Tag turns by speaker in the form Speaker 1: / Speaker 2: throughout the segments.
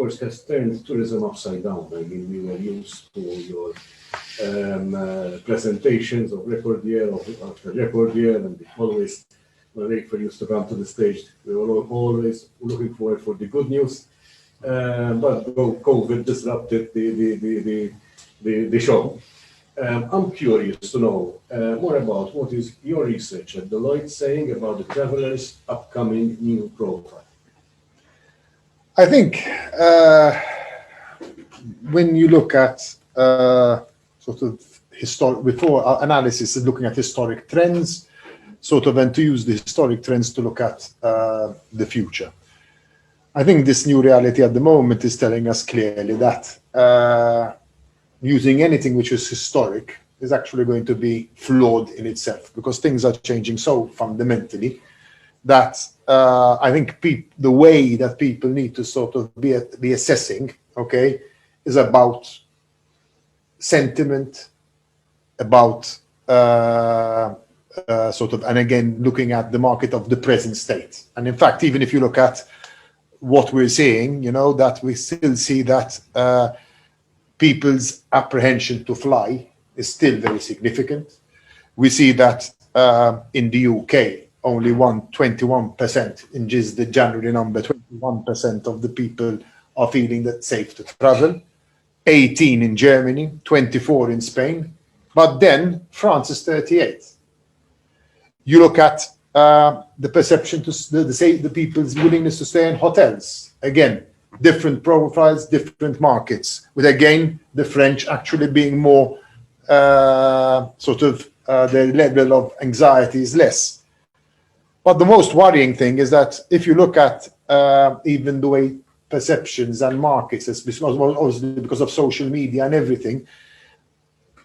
Speaker 1: course, has turned tourism upside down. I mean, we were used to your presentations of record year after record year, and always, when Raphael used to come to the stage, we were always looking forward for the good news. But COVID disrupted the show. I'm curious to know more about what is your research at Deloitte saying about the travelers' upcoming new profile.
Speaker 2: I think when you look at sort of before our analysis is looking at historic trends, sort of, and to use the historic trends to look at the future. I think this new reality at the moment is telling us clearly that using anything which is historic is actually going to be flawed in itself, because things are changing so fundamentally that I think the way that people need to sort of be assessing, okay, is about sentiment, about sort of, and again, looking at the market of the present state. And in fact, even if you look at what we're seeing, you know, that we still see that people's apprehension to fly is still very significant. We see that in the UK, only 21% in just the January number, 21% of the people are feeling that safe to travel. 18 in Germany, 24 in Spain, but then France is 38. You look at the perception to the people's willingness to stay in hotels. Again, different profiles, different markets, with again the French actually being more sort of their level of anxiety is less. But the most worrying thing is that if you look at even the way perceptions and markets, obviously because of social media and everything,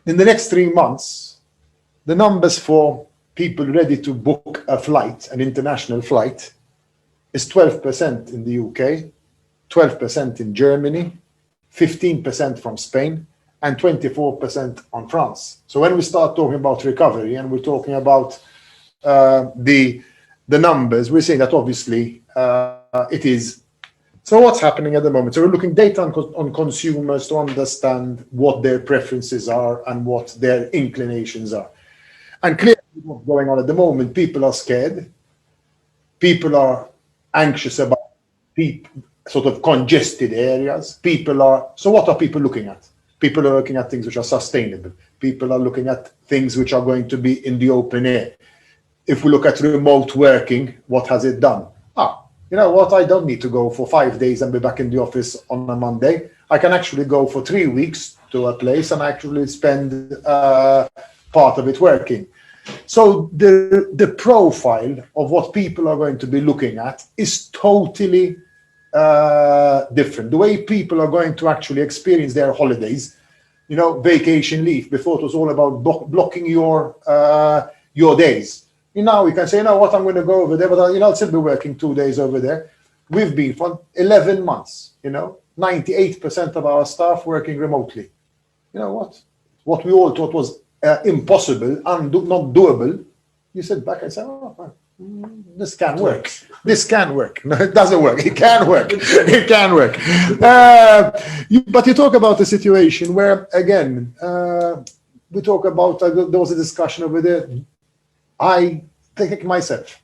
Speaker 2: in the next 3 months, the numbers for people ready to book a flight, an international flight, is 12% in the UK, 12% in Germany, 15% from Spain, and 24% on France. So when we start talking about recovery and we're talking about the numbers, we're saying that obviously it is. So what's happening at the moment? So we're looking data on consumers to understand what their preferences are and what their inclinations are. And clearly what's going on at the moment, people are scared. People are anxious about sort of congested areas. So what are people looking at? People are looking at things which are sustainable. People are looking at things which are going to be in the open air. If we look at remote working, what has it done? You know what? I don't need to go for 5 days and be back in the office on a Monday. I can actually go for 3 weeks to a place and actually spend part of it working. So the profile of what people are going to be looking at is totally different. The way people are going to actually experience their holidays, you know, vacation leave. Before it was all about blocking your days. Now we can say, you know what, I'm going to go over there, but I'll still be working 2 days over there. We've been for 11 months, 98% of our staff working remotely. You know what? What we all thought was impossible and not doable, you sit back and say, this can work. This can work. No, it doesn't work. It can work. It can work. But you talk about a situation where, again, we talk about, there was a discussion over there. I take myself,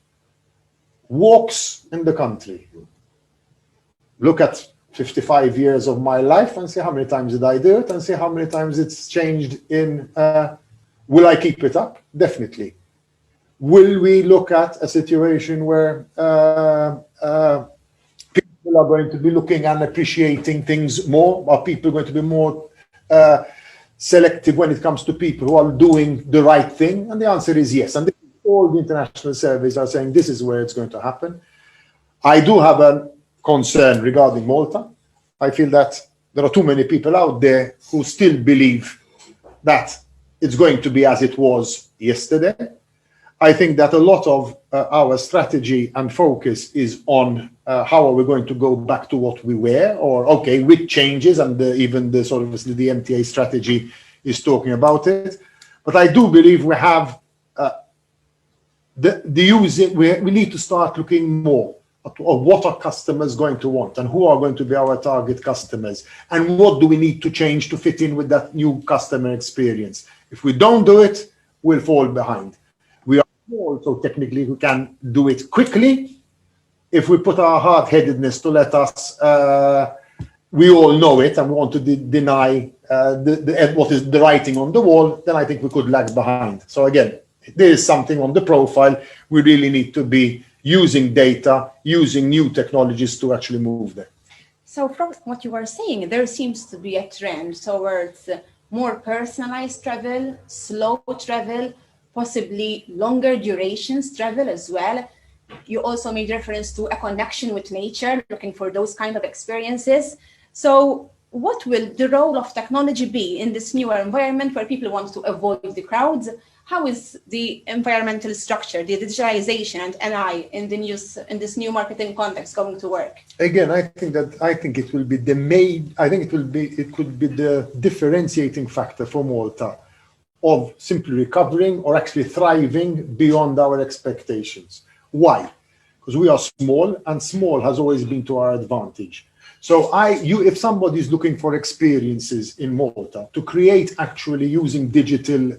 Speaker 2: walks in the country, look at 55 years of my life and see how many times did I do it and see how many times it's changed in, will I keep it up? Definitely. Will we look at a situation where people are going to be looking and appreciating things more? Are people going to be more selective when it comes to people who are doing the right thing? And the answer is yes. And all the international surveys are saying this is where it's going to happen. I do have a concern regarding Malta. I feel that there are too many people out there who still believe that it's going to be as it was yesterday. I think that a lot of our strategy and focus is on how are we going to go back to what we were, or okay, with changes, and even the sort of the MTA strategy is talking about it. But I do believe we have we need to start looking more of what are customers going to want and who are going to be our target customers and what do we need to change to fit in with that new customer experience. If we don't do it, we'll fall behind. We are also technically who can do it quickly. If we put our hard-headedness to let us, we all know it and we want to deny what is the writing on the wall, then I think we could lag behind. So again, there is something on the profile. We really need to be using data, using new technologies to actually move there.
Speaker 3: So from what you are saying, there seems to be a trend towards more personalized travel, slow travel, possibly longer durations travel as well. You also made reference to a connection with nature, looking for those kind of experiences. So what will the role of technology be in this newer environment where people want to avoid the crowds? How is the environmental structure, the digitalization and NI in this new marketing context going to work?
Speaker 2: Again, I think it will be the main. I think it could be the differentiating factor for Malta of simply recovering or actually thriving beyond our expectations. Why? Because we are small, and small has always been to our advantage. So if somebody is looking for experiences in Malta to create actually using digital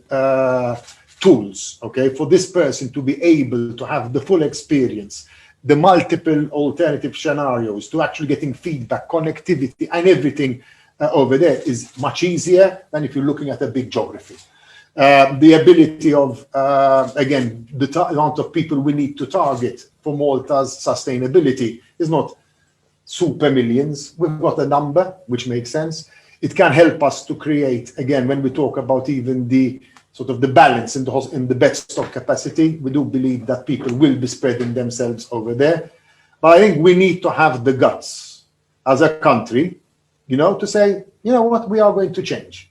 Speaker 2: tools, okay, for this person to be able to have the full experience, the multiple alternative scenarios, to actually getting feedback, connectivity, and everything over there is much easier than if you're looking at a big geography. The ability of, again, the amount of people we need to target for Malta's sustainability is not super millions. We've got a number, which makes sense. It can help us to create, again, when we talk about even the sort of the balance in the bed stock capacity, we do believe that people will be spreading themselves over there. But I think we need to have the guts as a country, to say, you know what, we are going to change.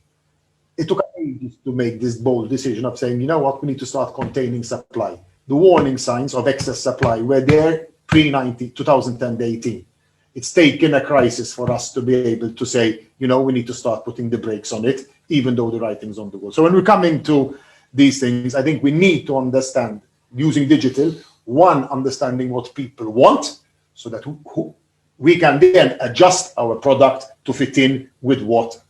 Speaker 2: It took ages to make this bold decision of saying, you know what, we need to start containing supply. The warning signs of excess supply were there pre-2010-18. It's taken a crisis for us to be able to say, we need to start putting the brakes on it, even though the writing's on the wall. So when we're coming to these things, I think we need to understand, using digital, one, understanding what people want, so that we can then adjust our product to fit in with what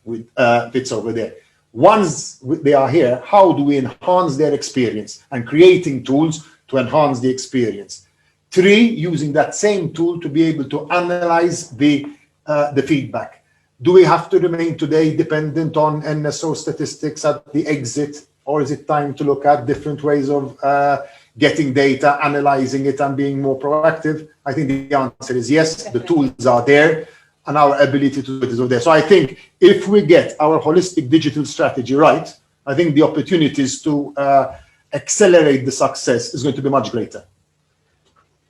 Speaker 2: fits over there. Once they are here, how do we enhance their experience and creating tools to enhance the experience? 3, using that same tool to be able to analyze the feedback. Do we have to remain today dependent on NSO statistics at the exit, or is it time to look at different ways of getting data, analyzing it, and being more proactive? I think the answer is yes. The tools are there, and our ability to do it is over there. So I think if we get our holistic digital strategy right, I think the opportunities to accelerate the success is going to be much greater.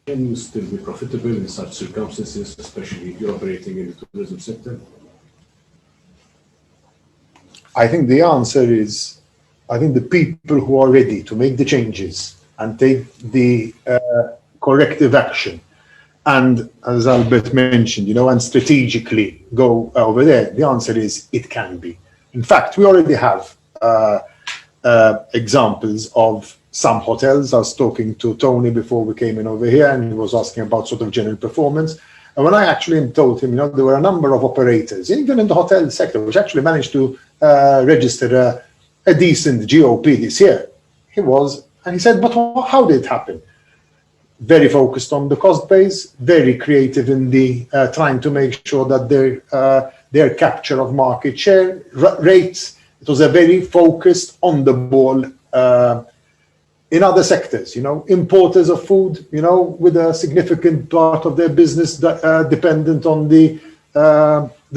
Speaker 1: Can you still be profitable in such circumstances, especially if you're operating in the tourism sector?
Speaker 2: I think the answer is, I think the people who are ready to make the changes and take the corrective action, and as Albert mentioned, and strategically go over there, the answer is it can be. In fact, we already have examples of some hotels. I was talking to Tony before we came in over here, and he was asking about sort of general performance. And when I actually told him, there were a number of operators, even in the hotel sector, which actually managed to register a decent GOP this year. And he said, but how did it happen? Very focused on the cost base, very creative in the trying to make sure that their capture of market share rates. It was a very focused, on the ball. In other sectors, importers of food, with a significant part of their business dependent on the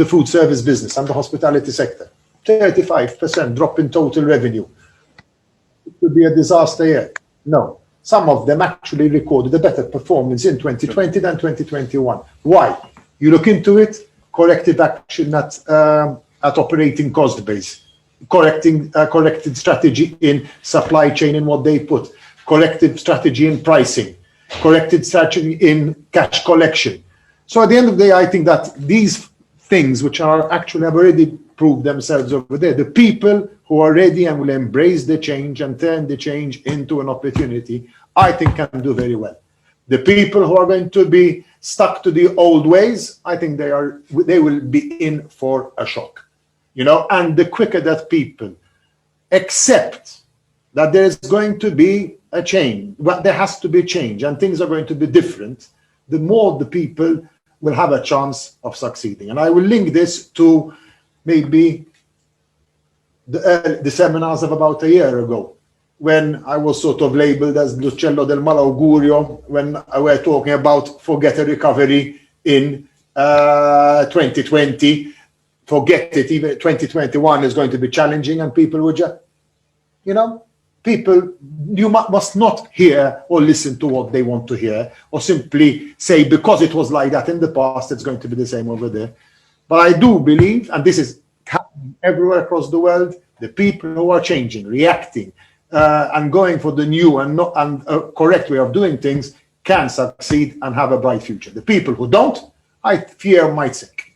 Speaker 2: food service business and the hospitality sector. 35% drop in total revenue. It would be a disaster year. No. Some of them actually recorded a better performance in 2020 than 2021. Why? You look into it, corrective action at operating cost base. Corrected strategy in supply chain and what they put, corrected strategy in pricing, corrected strategy in cash collection. So at the end of the day, I think that these things, which are actually have already proved themselves over there, the people who are ready and will embrace the change and turn the change into an opportunity, I think can do very well. The people who are going to be stuck to the old ways, I think they will be in for a shock, and the quicker that people accept that there's going to be a change, but there has to be change and things are going to be different, the more the people will have a chance of succeeding. And I will link this to maybe the seminars of about a year ago, when I was sort of labeled as l'uccello del malaugurio, when we're talking about forget a recovery in 2020, forget it, even 2021 is going to be challenging, and people would just, people, you must not hear or listen to what they want to hear, or simply say because it was like that in the past, it's going to be the same over there. But I do believe, and this is happening everywhere across the world, the people who are changing, reacting, and going for the new and correct way of doing things can succeed and have a bright future. The people who don't, I fear, might sink.